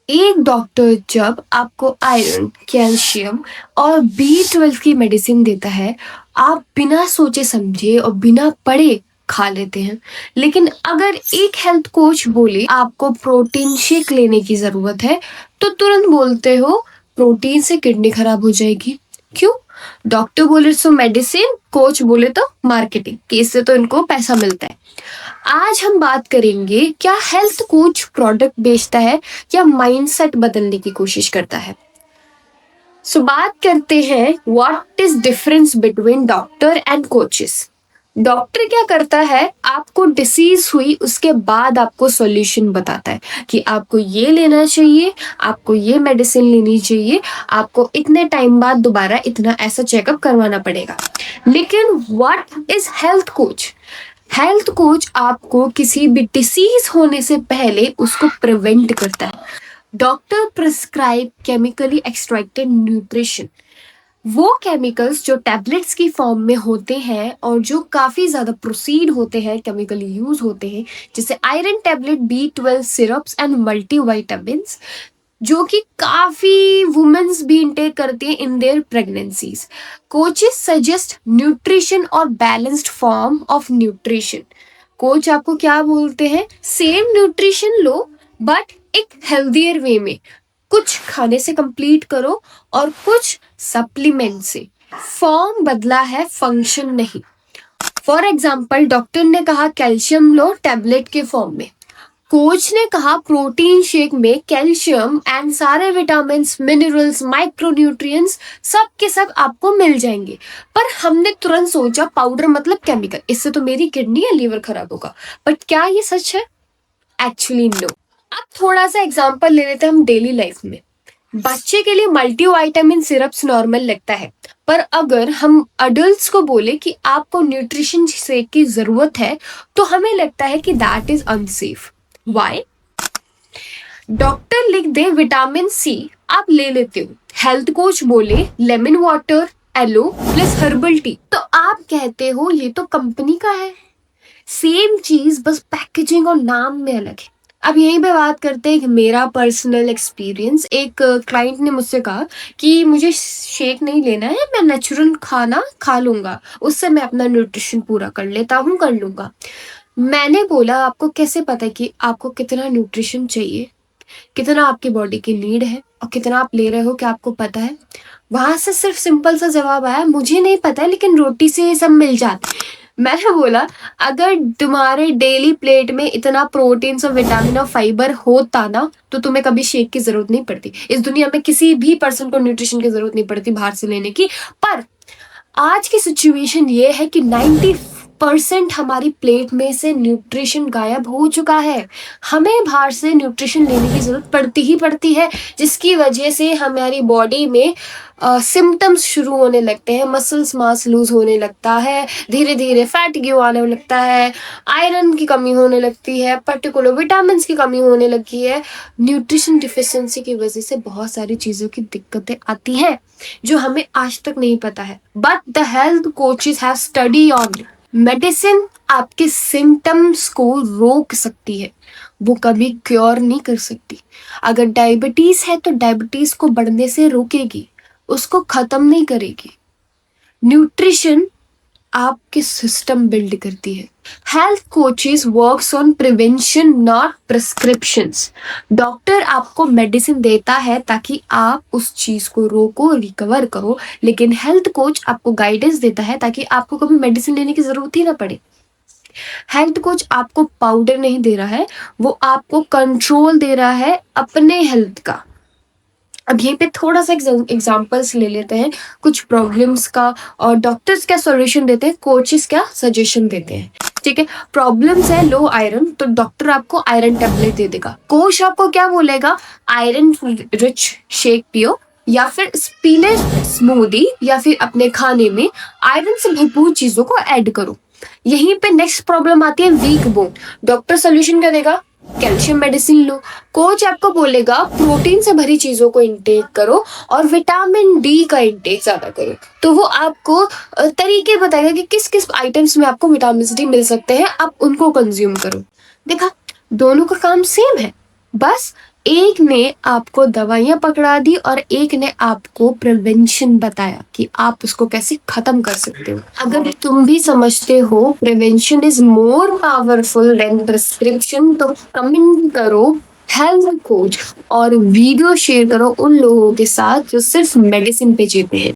एक डॉक्टर जब आपको आयरन, कैल्शियम और B12 की मेडिसिन देता है, आप बिना सोचे समझे और बिना पढ़े खा लेते हैं। लेकिन अगर एक हेल्थ कोच बोले आपको प्रोटीन शेक लेने की जरूरत है, तो तुरंत बोलते हो प्रोटीन से किडनी खराब हो जाएगी। क्यों? डॉक्टर बोले तो मेडिसिन, कोच बोले तो मार्केटिंग, कि इससे तो इनको पैसा मिलता है। आज हम बात करेंगे, क्या हेल्थ कोच प्रोडक्ट बेचता है या माइंडसेट बदलने की कोशिश करता है। बात करते हैं what is difference between doctor and coaches. Doctor क्या करता है, आपको डिसीज हुई उसके बाद आपको सॉल्यूशन बताता है कि आपको ये लेना चाहिए, आपको ये मेडिसिन लेनी चाहिए, आपको इतने टाइम बाद दोबारा इतना ऐसा चेकअप करवाना पड़ेगा। लेकिन what is health coach? Health coach आपको किसी भी डिसीज होने से पहले उसको प्रिवेंट करता है। Doctor prescribe chemically extracted nutrition, वो केमिकल्स जो टैबलेट्स की फॉर्म में होते हैं और जो काफी ज्यादा प्रोसीड होते हैं, केमिकली यूज होते हैं, जैसे iron tablet, B12 syrups and multivitamins, जो कि काफी वुमेन्स भी इंटेक करती हैं in their pregnancies. Coaches suggest nutrition और balanced form of nutrition. Coach आपको क्या बोलते हैं, सेम न्यूट्रिशन लो बट एक हेल्दियर वे में, कुछ खाने से कंप्लीट करो और कुछ सप्लीमेंट से। फॉर्म बदला है, फंक्शन नहीं। फॉर एग्जाम्पल, डॉक्टर ने कहा कैल्शियम लो टैबलेट के फॉर्म में, कोच ने कहा प्रोटीन शेक में कैल्शियम एंड सारे विटामिन, मिनरल्स, माइक्रोन्यूट्रिएंट्स सब के सब आपको मिल जाएंगे। पर हमने तुरंत सोचा पाउडर मतलब केमिकल, इससे तो मेरी किडनी या लीवर खराब होगा। बट क्या ये सच है? Actually no. अब थोड़ा सा एग्जांपल ले लेते हैं हम डेली लाइफ में। बच्चे के लिए मल्टीविटामिन सिरप्स नॉर्मल लगता है, पर अगर हम अडल्ट्स को बोले कि आपको न्यूट्रिशन शेक की जरूरत है, तो हमें लगता है कि that is unsafe. Why? Doctor लिख दे विटामिन सी, आप ले लेते हो। हेल्थ कोच बोले lemon water, aloe plus herbal tea, तो आप कहते हो ये तो कंपनी का है। सेम चीज, बस पैकेजिंग और नाम में अलग है। अब यहीं पे बात करते हैं कि मेरा पर्सनल एक्सपीरियंस। एक क्लाइंट ने मुझसे कहा कि मुझे शेक नहीं लेना है, मैं नेचुरल खाना खा लूंगा, उससे मैं अपना न्यूट्रिशन पूरा कर लेता हूँ, कर लूंगा। मैंने बोला आपको कैसे पता है कि आपको कितना न्यूट्रिशन चाहिए, कितना आपकी बॉडी की नीड है और कितना आप ले रहे हो, क्या आपको पता है? वहां से सिर्फ सिंपल सा जवाब आया, मुझे नहीं पता है लेकिन रोटी से ये सब मिल जाता है। मैंने बोला अगर तुम्हारे डेली प्लेट में इतना प्रोटीन और विटामिन और फाइबर होता ना, तो तुम्हें कभी शेक की जरूरत नहीं पड़ती। इस दुनिया में किसी भी पर्सन को न्यूट्रिशन की जरूरत नहीं पड़ती बाहर से लेने की। पर आज की सिचुएशन ये है कि 90% हमारी प्लेट में से न्यूट्रिशन गायब हो चुका है। हमें बाहर से न्यूट्रिशन लेने की जरूरत पड़ती ही पड़ती है, जिसकी वजह से हमारी बॉडी में सिम्टम्स शुरू होने लगते हैं। मसल्स मास लूज होने लगता है, धीरे धीरे फैट ग्यू आने लगता है, आयरन की कमी होने लगती है, पर्टिकुलर विटामिन की कमी होने लगी है। न्यूट्रिशन डिफिशियंसी की वजह से बहुत सारी चीजों की दिक्कतें आती हैं जो हमें आज तक नहीं पता है। But the health coaches have study on it. Medicine आपके सिम्टम्स को रोक सकती है, वो कभी क्योर नहीं कर सकती। अगर डायबिटीज है तो डायबिटीज को बढ़ने से रोकेगी, उसको खत्म नहीं करेगी। न्यूट्रिशन आपके सिस्टम बिल्ड करती है। Health coaches works on prevention not prescriptions. Doctor आपको मेडिसिन देता है ताकि आप उस चीज को रोको, रिकवर करो, लेकिन हेल्थ कोच आपको गाइडेंस देता है ताकि आपको कभी मेडिसिन लेने की जरूरत ही ना पड़े। हेल्थ कोच आपको पाउडर नहीं दे रहा है, वो आपको कंट्रोल दे रहा है अपने हेल्थ का। अब यहीं पे थोड़ा सा एग्जांपल्स ले लेते हैं कुछ प्रॉब्लम्स का, और डॉक्टर्स क्या सॉल्यूशन देते हैं, कोचेस क्या सजेशन देते हैं। ठीक है, प्रॉब्लम्स है लो आयरन, तो डॉक्टर आपको आयरन टैबलेट दे देगा। कोच आपको क्या बोलेगा, आयरन रिच शेक पियो, या फिर पीले स्मूदी, या फिर अपने खाने में आयरन से भरपूर चीजों को ऐड करो। यहीं पे नेक्स्ट प्रॉब्लम आती है वीक बोन, डॉक्टर सोल्यूशन क्या देगा, कैल्शियम मेडिसिन लो। कोच आपको बोलेगा प्रोटीन से भरी चीजों को इंटेक करो और विटामिन डी का इंटेक ज्यादा करो। तो वो आपको तरीके बताएगा कि किस किस आइटम्स में आपको विटामिन डी मिल सकते हैं, आप उनको कंज्यूम करो। देखा, दोनों का काम सेम है, बस एक ने आपको दवाइयाँ पकड़ा दी और एक ने आपको प्रिवेंशन बताया कि आप उसको कैसे खत्म कर सकते हो। अगर तुम भी समझते हो prevention is more powerful than prescription, तो कमेंट करो हेल्थ कोच और वीडियो शेयर करो उन लोगों के साथ जो सिर्फ मेडिसिन पे जीते हैं।